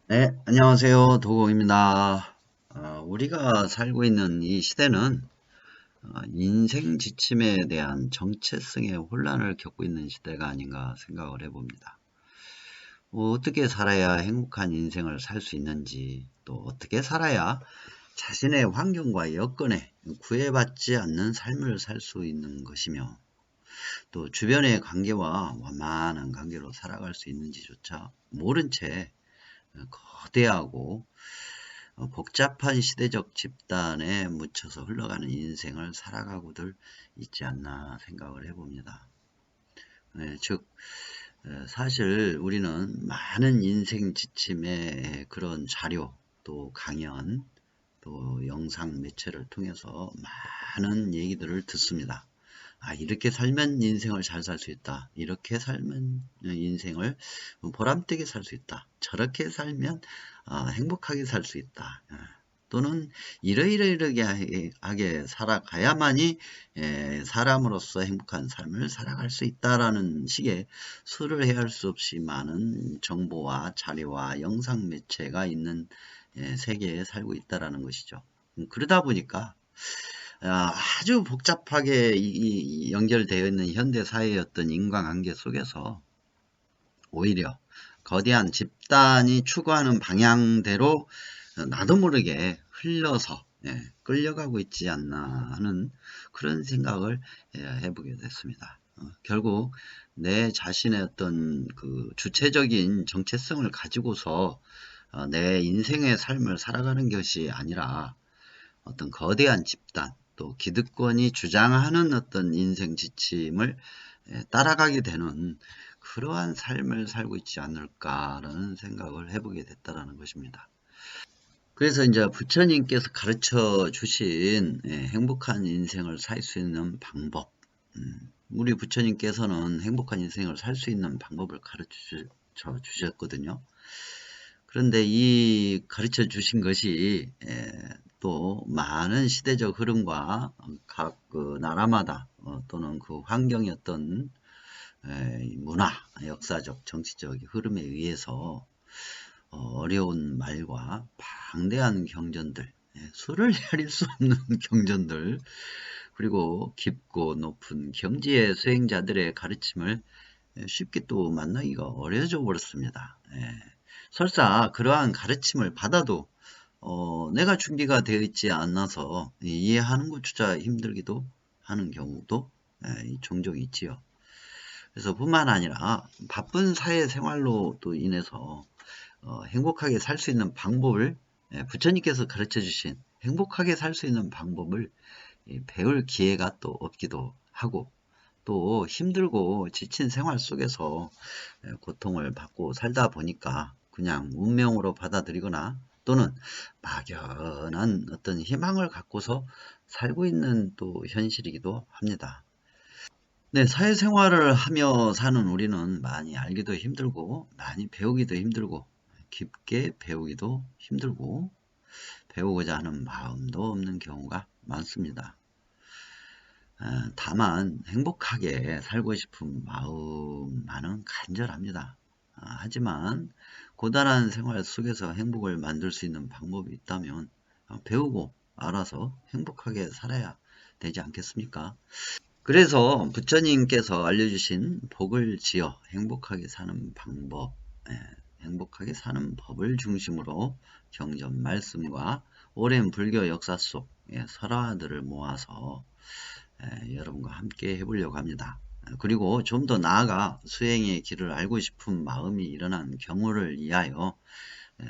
네, 안녕하세요. 도공입니다. 우리가 살고 있는 이 시대는 인생 지침에 대한 정체성의 혼란을 겪고 있는 시대가 아닌가 생각을 해봅니다. 어떻게 살아야 행복한 인생을 살 수 있는지, 또 어떻게 살아야 자신의 환경과 여건에 구애받지 않는 삶을 살 수 있는 것이며, 또 주변의 관계와 원만한 관계로 살아갈 수 있는지조차 모른 채 거대하고 복잡한 시대적 집단에 묻혀서 흘러가는 인생을 살아가고들 있지 않나 생각을 해봅니다. 즉 사실 우리는 많은 인생 지침의 그런 자료, 또 강연, 또 영상 매체를 통해서 많은 얘기들을 듣습니다. 이렇게 살면 인생을 잘 살 수 있다. 이렇게 살면 인생을 보람되게 살 수 있다. 저렇게 살면 행복하게 살 수 있다. 또는 이러이러하게 살아가야만이 사람으로서 행복한 삶을 살아갈 수 있다라는 식의 수를 헤아릴 수 없이 많은 정보와 자료와 영상 매체가 있는 세계에 살고 있다라는 것이죠. 그러다 보니까 아주 복잡하게 연결되어 있는 현대 사회의 어떤 인과관계 속에서 오히려 거대한 집단이 추구하는 방향대로 나도 모르게 흘러서 끌려가고 있지 않나 하는 그런 생각을 해보게 됐습니다. 결국 내 자신의 어떤 그 주체적인 정체성을 가지고서 내 인생의 삶을 살아가는 것이 아니라 어떤 거대한 집단, 또 기득권이 주장하는 어떤 인생 지침을 따라가게 되는 그러한 삶을 살고 있지 않을까라는 생각을 해보게 됐다라는 것입니다. 그래서 이제 부처님께서 가르쳐 주신 행복한 인생을 살 수 있는 방법, 우리 부처님께서는 행복한 인생을 살 수 있는 방법을 가르쳐 주셨거든요. 그런데 이 가르쳐 주신 것이 또 많은 시대적 흐름과 각 그 나라마다 또는 그 환경의 어떤 문화, 역사적, 정치적 흐름에 의해서 어려운 말과 방대한 경전들, 수를 헤아릴 수 없는 경전들, 그리고 깊고 높은 경지의 수행자들의 가르침을 쉽게 또 만나기가 어려워져 버렸습니다. 설사 그러한 가르침을 받아도 내가 준비가 되어 있지 않아서 이해하는 것조차 힘들기도 하는 경우도 종종 있지요. 그래서 뿐만 아니라 바쁜 사회생활로 또 인해서 행복하게 살 수 있는 방법을 부처님께서 가르쳐 주신 행복하게 살 수 있는 방법을 배울 기회가 또 없기도 하고, 또 힘들고 지친 생활 속에서 고통을 받고 살다 보니까 그냥 운명으로 받아들이거나 또는 막연한 어떤 희망을 갖고서 살고 있는 또 현실이기도 합니다. 네, 사회생활을 하며 사는 우리는 많이 알기도 힘들고 많이 배우기도 힘들고 깊게 배우기도 힘들고 배우고자 하는 마음도 없는 경우가 많습니다. 다만 행복하게 살고 싶은 마음만은 간절합니다. 하지만 고단한 생활 속에서 행복을 만들 수 있는 방법이 있다면 배우고 알아서 행복하게 살아야 되지 않겠습니까? 그래서 부처님께서 알려주신 복을 지어 행복하게 사는 방법, 행복하게 사는 법을 중심으로 경전 말씀과 오랜 불교 역사 속 설화들을 모아서 여러분과 함께 해보려고 합니다. 그리고 좀 더 나아가 수행의 길을 알고 싶은 마음이 일어난 경우를 위하여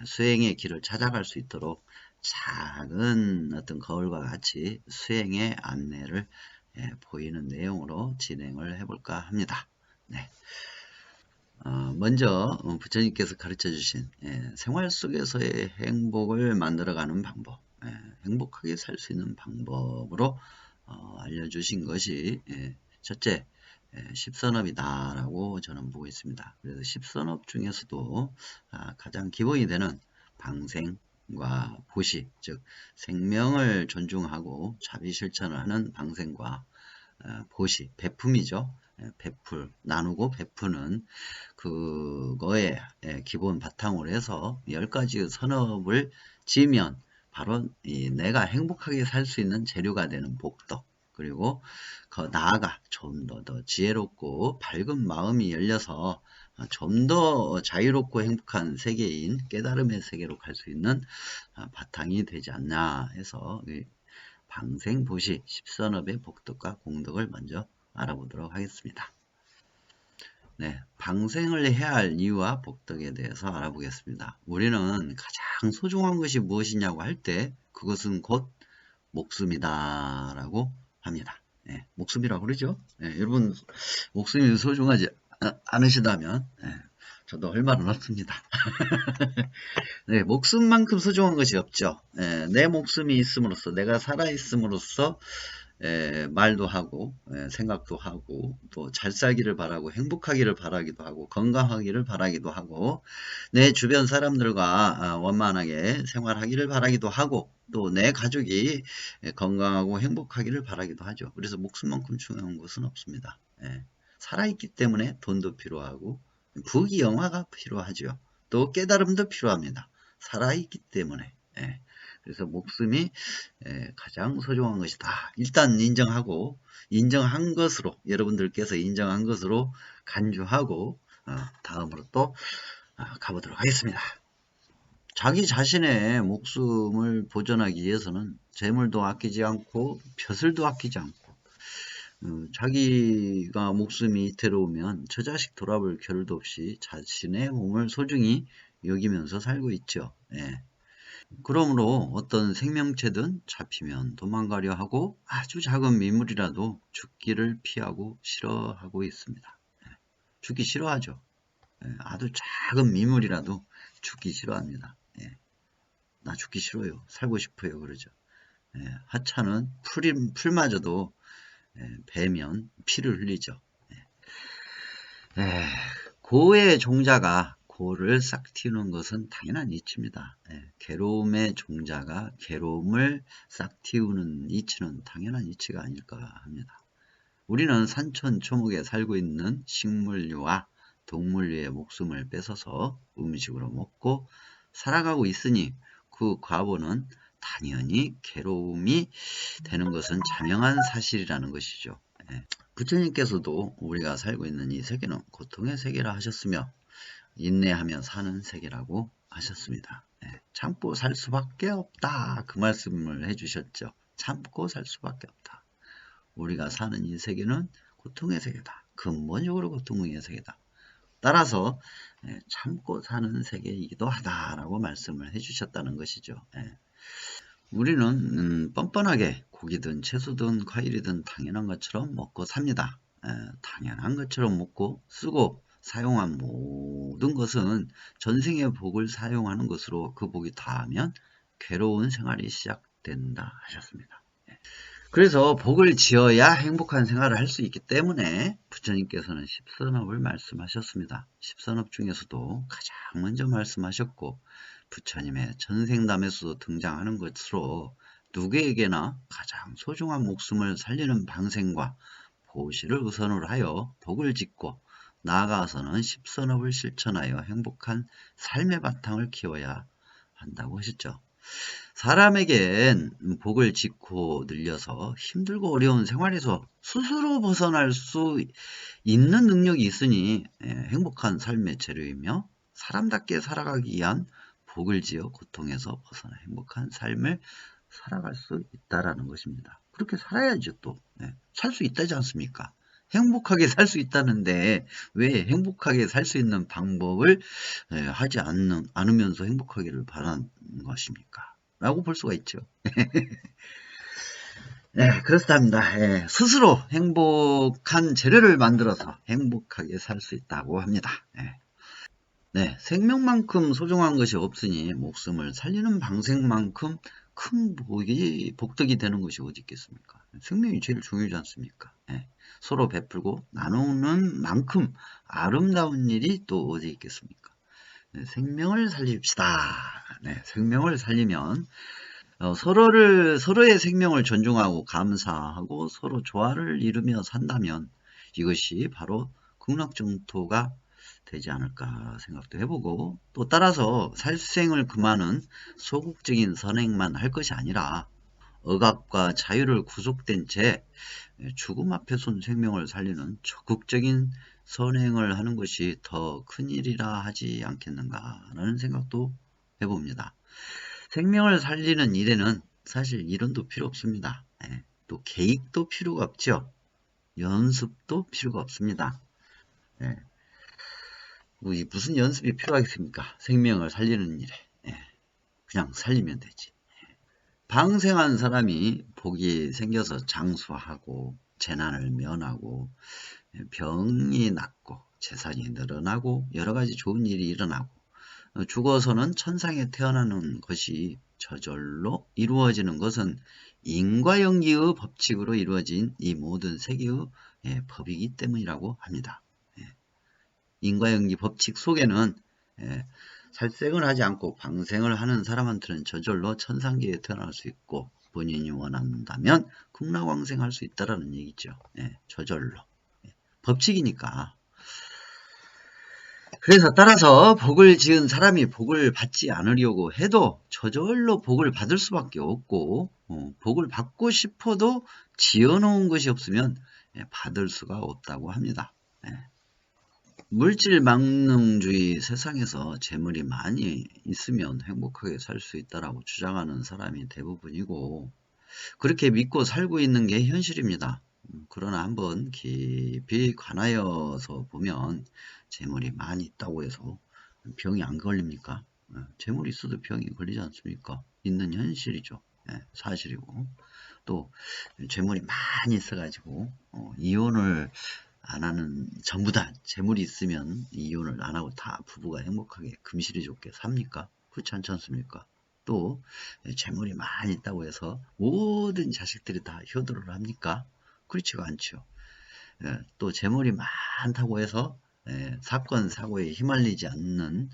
수행의 길을 찾아갈 수 있도록 작은 어떤 거울과 같이 수행의 안내를 보이는 내용으로 진행을 해볼까 합니다. 네. 먼저 부처님께서 가르쳐 주신 생활 속에서의 행복을 만들어가는 방법, 행복하게 살 수 있는 방법으로 알려주신 것이 첫째, 십선업이다라고 저는 보고 있습니다. 그래서 십선업 중에서도 가장 기본이 되는 방생과 보시, 즉 생명을 존중하고 자비 실천을 하는 방생과 보시, 베품이죠. 나누고 베푸는 그거에 기본 바탕으로 해서 10가지 선업을 지으면 바로 내가 행복하게 살 수 있는 재료가 되는 복덕, 그리고 나아가 좀 더 지혜롭고 밝은 마음이 열려서 좀 더 자유롭고 행복한 세계인 깨달음의 세계로 갈 수 있는 바탕이 되지 않나 해서 방생보시 10선업의 복덕과 공덕을 먼저 알아보도록 하겠습니다. 네, 방생을 해야 할 이유와 복덕에 대해서 알아보겠습니다. 우리는 가장 소중한 것이 무엇이냐고 할 때 그것은 곧 목숨이다 라고 합니다. 네, 목숨이라고 그러죠. 네, 여러분 목숨이 소중하지 않으시다면 저도 할 말은 없습니다. 네, 목숨만큼 소중한 것이 없죠. 내 목숨이 있음으로써, 내가 살아있음으로써 말도 하고 생각도 하고 또 잘 살기를 바라고 행복하기를 바라기도 하고 건강하기를 바라기도 하고 내 주변 사람들과 원만하게 생활하기를 바라기도 하고 또 내 가족이 건강하고 행복하기를 바라기도 하죠. 그래서 목숨만큼 중요한 것은 없습니다. 살아있기 때문에 돈도 필요하고 부귀영화가 필요하죠. 또 깨달음도 필요합니다. 살아있기 때문에. 그래서 목숨이 가장 소중한 것이다. 일단 인정하고 인정한 것으로 여러분들께서 인정한 것으로 간주하고 다음으로 또 가보도록 하겠습니다. 자기 자신의 목숨을 보존하기 위해서는 재물도 아끼지 않고 벼슬도 아끼지 않고 자기가 목숨이 이태로우면 저 자식 돌아볼 겨를도 없이 자신의 몸을 소중히 여기면서 살고 있죠. 그러므로 어떤 생명체든 잡히면 도망가려 하고 아주 작은 미물이라도 죽기를 피하고 싫어하고 있습니다. 죽기 싫어하죠. 아주 작은 미물이라도 죽기 싫어합니다. 나 죽기 싫어요. 살고 싶어요. 그러죠. 하찮은 풀마저도 베면 피를 흘리죠. 고의 종자가 고를 싹 틔우는 것은 당연한 이치입니다. 괴로움의 종자가 괴로움을 싹 틔우는 이치는 당연한 이치가 아닐까 합니다. 우리는 산천초목에 살고 있는 식물류와 동물류의 목숨을 뺏어서 음식으로 먹고 살아가고 있으니 그 과보는 당연히 괴로움이 되는 것은 자명한 사실이라는 것이죠. 부처님께서도 우리가 살고 있는 이 세계는 고통의 세계라 하셨으며 인내하며 사는 세계라고 하셨습니다. 참고 살 수밖에 없다. 그 말씀을 해주셨죠. 참고 살 수밖에 없다. 우리가 사는 이 세계는 고통의 세계다. 근본적으로 고통의 세계다. 따라서 참고 사는 세계이기도 하다라고 말씀을 해주셨다는 것이죠. 우리는 뻔뻔하게 고기든 채소든 과일이든 당연한 것처럼 먹고 삽니다. 당연한 것처럼 먹고 쓰고 사용한 모든 것은 전생의 복을 사용하는 것으로 그 복이 다하면 괴로운 생활이 시작된다 하셨습니다. 그래서 복을 지어야 행복한 생활을 할 수 있기 때문에 부처님께서는 10선업을 말씀하셨습니다. 10선업 중에서도 가장 먼저 말씀하셨고 부처님의 전생담에서도 등장하는 것으로 누구에게나 가장 소중한 목숨을 살리는 방생과 보시를 우선으로 하여 복을 짓고 나아가서는 10선업을 실천하여 행복한 삶의 바탕을 키워야 한다고 하셨죠. 사람에겐 복을 짓고 늘려서 힘들고 어려운 생활에서 스스로 벗어날 수 있는 능력이 있으니 행복한 삶의 재료이며 사람답게 살아가기 위한 복을 지어 고통에서 벗어나 행복한 삶을 살아갈 수 있다라는 것입니다. 그렇게 살아야죠. 또 살 수 있다지 않습니까? 행복하게 살 수 있다는데 왜 행복하게 살 수 있는 방법을 하지 않으면서 행복하기를 바라는 것입니까? 라고 볼 수가 있죠. 그렇답니다. 스스로 행복한 재료를 만들어서 행복하게 살 수 있다고 합니다. 생명만큼 소중한 것이 없으니 목숨을 살리는 방생만큼 큰 복덕이 되는 것이 어디 있겠습니까? 생명이 제일 중요하지 않습니까? 서로 베풀고 나누는 만큼 아름다운 일이 또 어디 있겠습니까? 생명을 살립시다. 생명을 살리면 서로의 생명을 존중하고 감사하고 서로 조화를 이루며 산다면 이것이 바로 극락정토가 되지 않을까 생각도 해보고, 또 따라서 살생을 금하는 소극적인 선행만 할 것이 아니라 억압과 자유를 구속된 채 죽음 앞에선 생명을 살리는 적극적인 선행을 하는 것이 더 큰일이라 하지 않겠는가라는 생각도 해봅니다. 생명을 살리는 일에는 사실 이론도 필요 없습니다. 또 계획도 필요가 없죠. 연습도 필요가 없습니다. 무슨 연습이 필요하겠습니까? 생명을 살리는 일에. 그냥 살리면 되지. 방생한 사람이 복이 생겨서 장수하고 재난을 면하고 병이 낫고 재산이 늘어나고 여러 가지 좋은 일이 일어나고 죽어서는 천상에 태어나는 것이 저절로 이루어지는 것은 인과연기의 법칙으로 이루어진 이 모든 세계의 법이기 때문이라고 합니다. 인과연기 법칙 속에는 살생을 하지 않고 방생을 하는 사람한테는 저절로 천상계에 태어날 수 있고, 본인이 원한다면 극락왕생할 수 있다는 얘기죠. 저절로. 법칙이니까. 그래서 따라서 복을 지은 사람이 복을 받지 않으려고 해도 저절로 복을 받을 수밖에 없고, 복을 받고 싶어도 지어놓은 것이 없으면 받을 수가 없다고 합니다. 물질망능주의 세상에서 재물이 많이 있으면 행복하게 살 수 있다라고 주장하는 사람이 대부분이고, 그렇게 믿고 살고 있는 게 현실입니다. 그러나 한번 깊이 관하여서 보면 재물이 많이 있다고 해서 병이 안 걸립니까? 재물이 있어도 병이 걸리지 않습니까? 있는 현실이죠. 사실이고, 또 재물이 많이 있어가지고 이혼을 안 하는, 전부 다 재물이 있으면 이혼을 안 하고 다 부부가 행복하게 금실이 좋게 삽니까? 그렇지 않지 않습니까? 또 재물이 많이 있다고 해서 모든 자식들이 다 효도를 합니까? 그렇지가 않죠. 또 재물이 많다고 해서 사건 사고에 휘말리지 않는,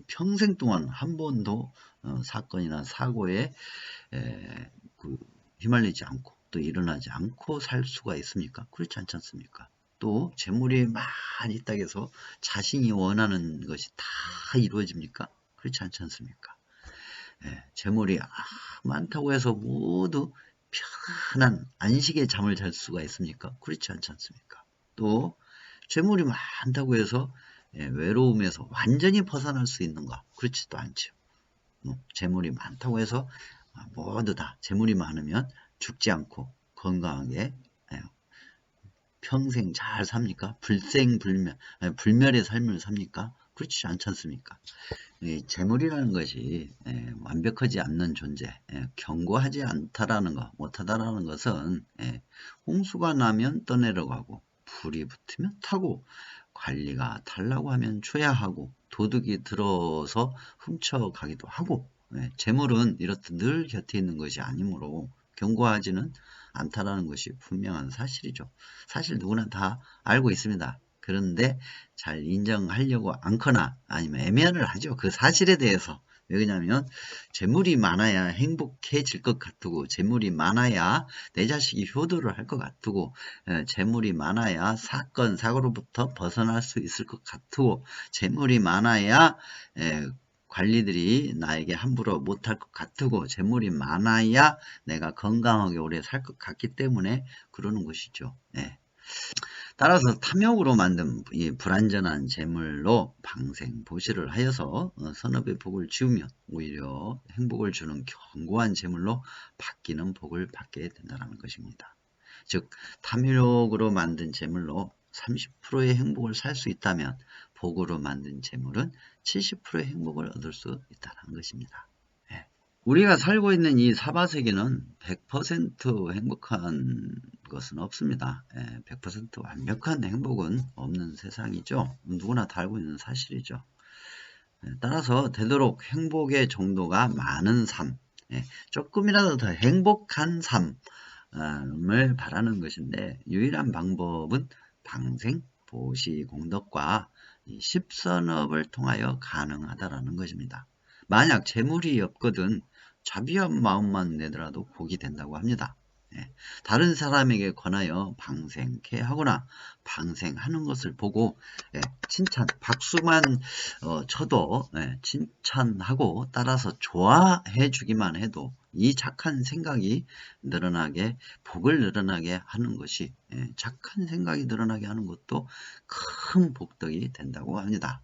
평생 동안 한 번도 사건이나 사고에 휘말리지 않고 또 일어나지 않고 살 수가 있습니까? 그렇지 않지 않습니까? 또 재물이 많이 있다고 해서 자신이 원하는 것이 다 이루어집니까? 그렇지 않지 않습니까? 재물이 많다고 해서 모두 편한 안식의 잠을 잘 수가 있습니까? 그렇지 않지 않습니까? 또 재물이 많다고 해서 외로움에서 완전히 벗어날 수 있는가? 그렇지도 않죠. 재물이 많다고 해서 모두 다 재물이 많으면 죽지 않고 건강하게 평생 잘 삽니까? 불멸의 삶을 삽니까? 그렇지 않지 않습니까? 재물이라는 것이 완벽하지 않는 존재, 견고하지 않다라는 것, 못하다라는 것은 홍수가 나면 떠내려가고, 불이 붙으면 타고, 관리가 달라고 하면 줘야 하고, 도둑이 들어서 훔쳐가기도 하고, 재물은 이렇듯 늘 곁에 있는 것이 아니므로 견고하지는 않다라는 것이 분명한 사실이죠. 사실 누구나 다 알고 있습니다. 그런데 잘 인정하려고 않거나 아니면 애매를 하죠. 그 사실에 대해서. 왜냐하면 재물이 많아야 행복해질 것 같고, 재물이 많아야 내 자식이 효도를 할 것 같고, 재물이 많아야 사건 사고로부터 벗어날 수 있을 것 같고, 재물이 많아야 관리들이 나에게 함부로 못할 것 같고, 재물이 많아야 내가 건강하게 오래 살 것 같기 때문에 그러는 것이죠. 따라서 탐욕으로 만든 이 불완전한 재물로 방생보시를 하여서 선업의 복을 지우면 오히려 행복을 주는 견고한 재물로 바뀌는 복을 받게 된다는 것입니다. 즉 탐욕으로 만든 재물로 30%의 행복을 살 수 있다면 복으로 만든 재물은 70%의 행복을 얻을 수 있다는 것입니다. 우리가 살고 있는 이 사바세계는 100% 행복한 것은 없습니다. 100% 완벽한 행복은 없는 세상이죠. 누구나 다 알고 있는 사실이죠. 따라서 되도록 행복의 정도가 많은 삶, 조금이라도 더 행복한 삶을 바라는 것인데, 유일한 방법은 방생, 보시, 공덕과 십선업을 통하여 가능하다라는 것입니다. 만약 재물이 없거든 자비한 마음만 내더라도 복이 된다고 합니다. 다른 사람에게 권하여 방생케 하거나 방생하는 것을 보고 칭찬, 박수만 쳐도 칭찬하고 따라서 좋아해 주기만 해도 이 착한 생각이 늘어나게, 복을 늘어나게 하는 것이, 착한 생각이 늘어나게 하는 것도 큰 복덕이 된다고 합니다.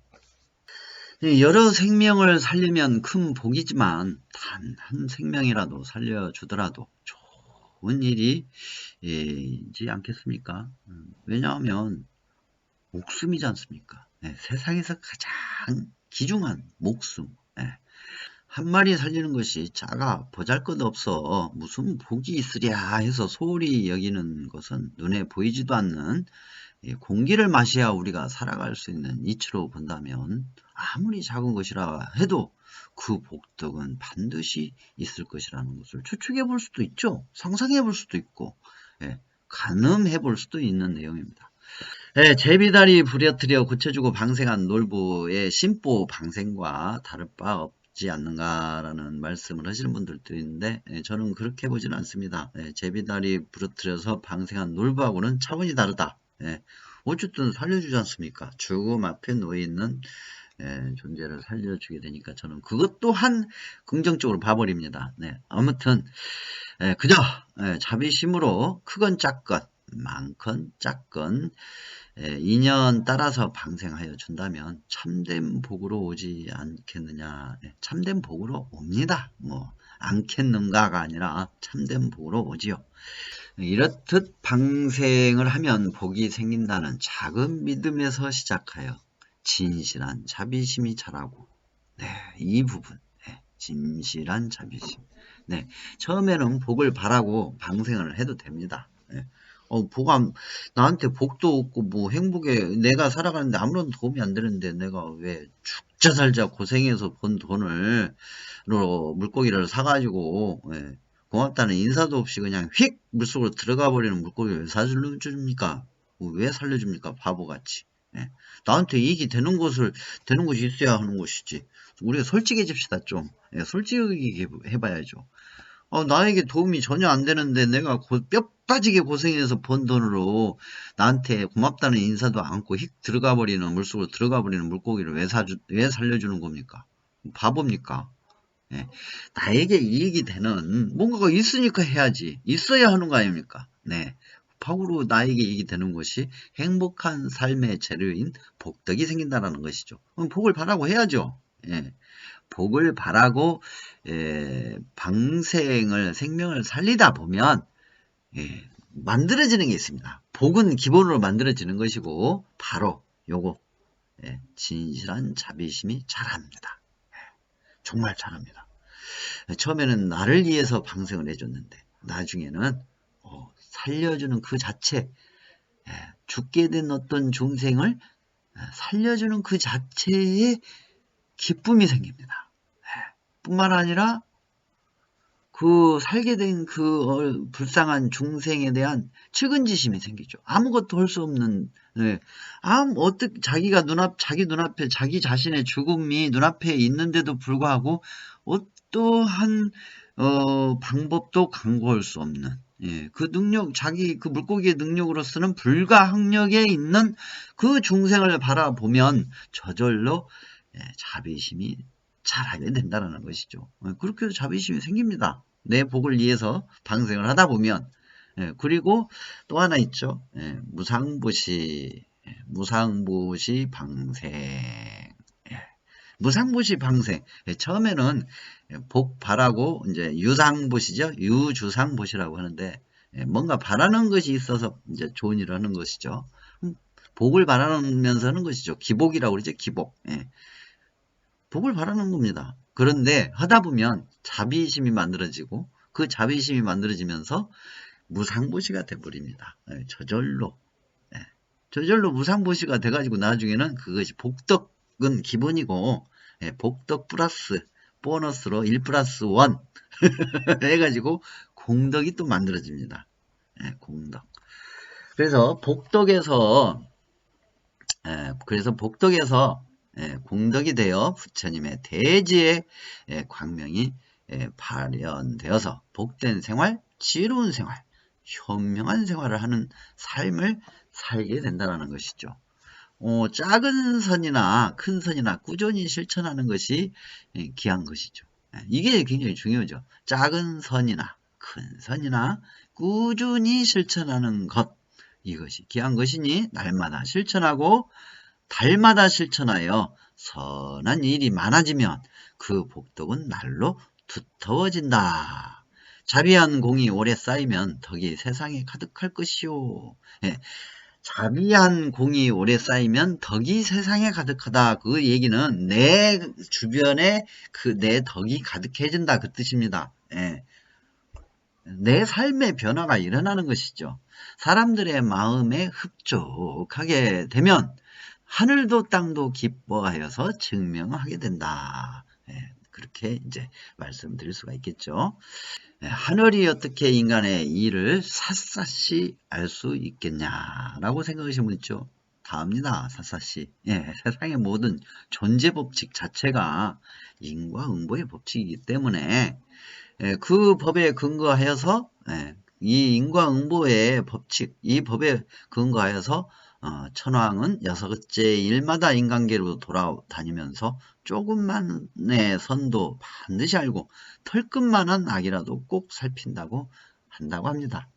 여러 생명을 살리면 큰 복이지만 단 한 생명이라도 살려주더라도 좋은 일이지 않겠습니까? 왜냐하면 목숨이지 않습니까? 세상에서 가장 귀중한 목숨. 한 마리 살리는 것이 작아 보잘것없어 무슨 복이 있으랴 해서 소홀히 여기는 것은 눈에 보이지도 않는 공기를 마셔야 우리가 살아갈 수 있는 이치로 본다면 아무리 작은 것이라 해도 그 복덕은 반드시 있을 것이라는 것을 추측해 볼 수도 있죠. 상상해 볼 수도 있고 가늠해 볼 수도 있는 내용입니다. 제비다리 부려뜨려 고쳐주고 방생한 놀부의 심보 방생과 다를 바 없지 않는가라는 말씀을 하시는 분들도 있는데 저는 그렇게 보지는 않습니다. 제비다리 부러뜨려서 방생한 놀부하고는 차원이 다르다. 어쨌든 살려주지 않습니까? 죽음 앞에 놓여있는 존재를 살려주게 되니까 저는 그것 또한 긍정적으로 봐버립니다. 아무튼 그저 자비심으로 크건 작건 많건 작건 인연 따라서 방생하여 준다면 참된 복으로 오지 않겠느냐. 참된 복으로 옵니다. 않겠는가가 아니라 참된 복으로 오지요. 이렇듯 방생을 하면 복이 생긴다는 작은 믿음에서 시작하여 진실한 자비심이 자라고 이 부분 진실한 자비심 처음에는 복을 바라고 방생을 해도 됩니다. 나한테 복도 없고 행복에 내가 살아가는데 아무런 도움이 안 되는데 내가 왜 죽자 살자 고생해서 번 돈을 물고기를 사가지고 고맙다는 인사도 없이 그냥 휙 물속으로 들어가 버리는 물고기를 왜 살려줍니까? 왜 살려줍니까? 바보같이. 나한테 이익이 되는 것이 있어야 하는 것이지. 우리가 솔직해집시다 좀. 솔직하게 해봐야죠. 나에게 도움이 전혀 안 되는데 내가 뼈 빠지게 고생해서 번 돈으로 나한테 고맙다는 인사도 않고 휙 들어가 버리는 물속으로 들어가 버리는 물고기를 왜 살려주는 겁니까? 바보입니까? 나에게 이익이 되는 뭔가가 있으니까 해야지. 있어야 하는 거 아닙니까? 복으로 나에게 이익이 되는 것이 행복한 삶의 재료인 복덕이 생긴다는 것이죠. 그럼 복을 바라고 해야죠. 복을 바라고 생명을 살리다 보면 만들어지는 게 있습니다. 복은 기본으로 만들어지는 것이고 바로 요거 진실한 자비심이 자랍니다. 정말 자랍니다. 처음에는 나를 위해서 방생을 해줬는데 나중에는 살려주는 그 자체 죽게 된 어떤 중생을 살려주는 그 자체에 기쁨이 생깁니다. 뿐만 아니라 그 살게 된 그 불쌍한 중생에 대한 측은지심이 생기죠. 아무것도 할 수 없는 자기 눈앞에 자기 자신의 죽음이 눈앞에 있는데도 불구하고 어떠한 방법도 강구할 수 없는 그 능력, 그 물고기의 능력으로서는 불가항력에 있는 그 중생을 바라보면 저절로 자비심이 자라게 된다는 것이죠. 그렇게 해서 자비심이 생깁니다. 내 복을 위해서 방생을 하다 보면. 그리고 또 하나 있죠. 무상보시 방생. 무상보시 방생. 처음에는 복 바라고 이제 유상보시죠. 유주상보시라고 하는데 뭔가 바라는 것이 있어서 이제 좋은 일을 하는 것이죠. 복을 바라면서 하는 것이죠. 기복이라고 그러죠. 기복. 복을 바라는 겁니다. 그런데 하다 보면 자비심이 만들어지고 그 자비심이 만들어지면서 무상보시가 돼버립니다. 저절로 무상보시가 돼가지고 나중에는 그것이 복덕은 기본이고 복덕 플러스 보너스로 1 플러스 1 해가지고 공덕이 또 만들어집니다. 공덕. 그래서 복덕에서 공덕이 되어 부처님의 대지의 광명이 발현되어서 복된 생활, 지혜로운 생활, 현명한 생활을 하는 삶을 살게 된다는 것이죠. 작은 선이나 큰 선이나 꾸준히 실천하는 것이 귀한 것이죠. 이게 굉장히 중요하죠. 작은 선이나 큰 선이나 꾸준히 실천하는 것, 이것이 귀한 것이니 날마다 실천하고 달마다 실천하여 선한 일이 많아지면 그 복덕은 날로 두터워진다. 자비한 공이 오래 쌓이면 덕이 세상에 가득할 것이요. 예, 자비한 공이 오래 쌓이면 덕이 세상에 가득하다. 그 얘기는 내 주변에 내 덕이 가득해진다, 그 뜻입니다. 예. 내 삶의 변화가 일어나는 것이죠. 사람들의 마음에 흡족하게 되면 하늘도 땅도 기뻐하여서 증명하게 된다. 예, 그렇게 이제 말씀드릴 수가 있겠죠. 예, 하늘이 어떻게 인간의 일을 샅샅이 알 수 있겠냐라고 생각하시는 분 있죠. 다합니다. 샅샅이. 예, 세상의 모든 존재 법칙 자체가 인과응보의 법칙이기 때문에 그 법에 근거하여서 이 인과응보의 법칙, 이 법에 근거하여서 천왕은 여섯째 일마다 인간계로 돌아다니면서 조금만의 선도 반드시 알고 털끝만한 악이라도 꼭 살핀다고 한다고 합니다.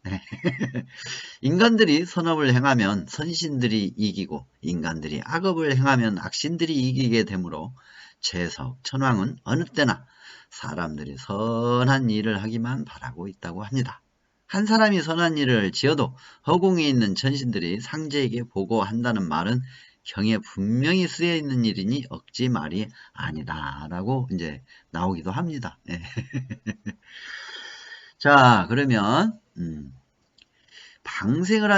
인간들이 선업을 행하면 선신들이 이기고 인간들이 악업을 행하면 악신들이 이기게 되므로 재석 천왕은 어느 때나 사람들이 선한 일을 하기만 바라고 있다고 합니다. 한 사람이 선한 일을 지어도 허공에 있는 천신들이 상제에게 보고한다는 말은 경에 분명히 쓰여 있는 일이니 억지 말이 아니다라고 이제 나오기도 합니다. 자, 그러면 방생을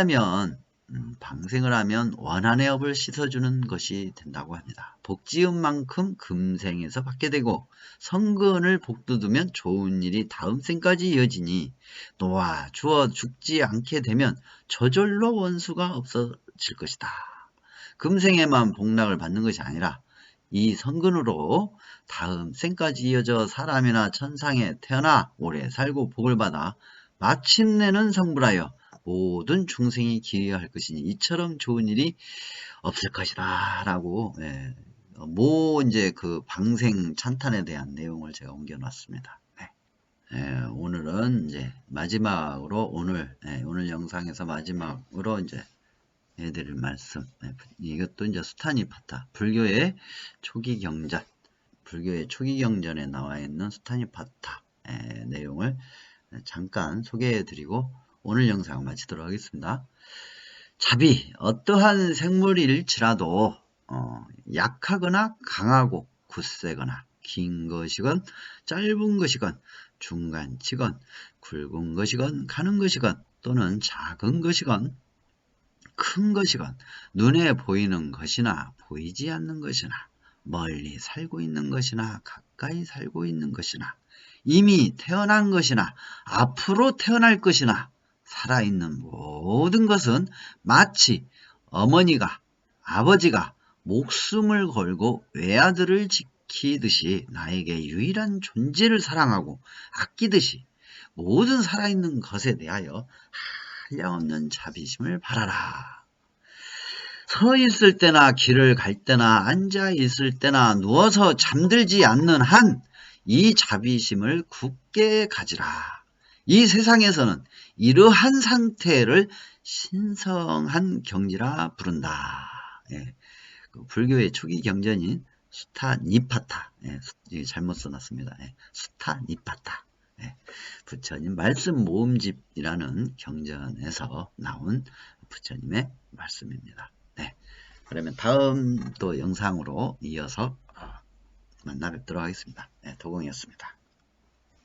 하면 원한의 업을 씻어주는 것이 된다고 합니다. 복 지은 만큼 금생에서 받게 되고 성근을 복두두면 좋은 일이 다음 생까지 이어지니 놓아 주어 죽지 않게 되면 저절로 원수가 없어질 것이다. 금생에만 복락을 받는 것이 아니라 이 성근으로 다음 생까지 이어져 사람이나 천상에 태어나 오래 살고 복을 받아 마침내는 성불하여 모든 중생이 기여할 것이니 이처럼 좋은 일이 없을 것이다 라고 이제 그 방생 찬탄에 대한 내용을 제가 옮겨놨습니다. 오늘은 이제 마지막으로 오늘 영상에서 마지막으로 이제 해드릴 말씀, 이것도 이제 수타니파타 불교의 초기 경전에 나와 있는 수타니파타 내용을 잠깐 소개해드리고 오늘 영상을 마치도록 하겠습니다. 자비, 어떠한 생물일지라도 약하거나 강하고 굳세거나 긴 것이건 짧은 것이건 중간치건 굵은 것이건 가는 것이건 또는 작은 것이건 큰 것이건 눈에 보이는 것이나 보이지 않는 것이나 멀리 살고 있는 것이나 가까이 살고 있는 것이나 이미 태어난 것이나 앞으로 태어날 것이나 살아있는 모든 것은 마치 어머니가 아버지가 목숨을 걸고 외아들을 지키듯이 나에게 유일한 존재를 사랑하고 아끼듯이 모든 살아있는 것에 대하여 한량없는 자비심을 바라라. 서 있을 때나 길을 갈 때나 앉아 있을 때나 누워서 잠들지 않는 한 이 자비심을 굳게 가지라. 이 세상에서는 이러한 상태를 신성한 경지라 부른다. 그 불교의 초기 경전인 수타니파타, 잘못 써놨습니다. 수타니파타, 부처님 말씀 모음집이라는 경전에서 나온 부처님의 말씀입니다. 그러면 다음 또 영상으로 이어서 만나 뵙도록 하겠습니다. 도공이었습니다.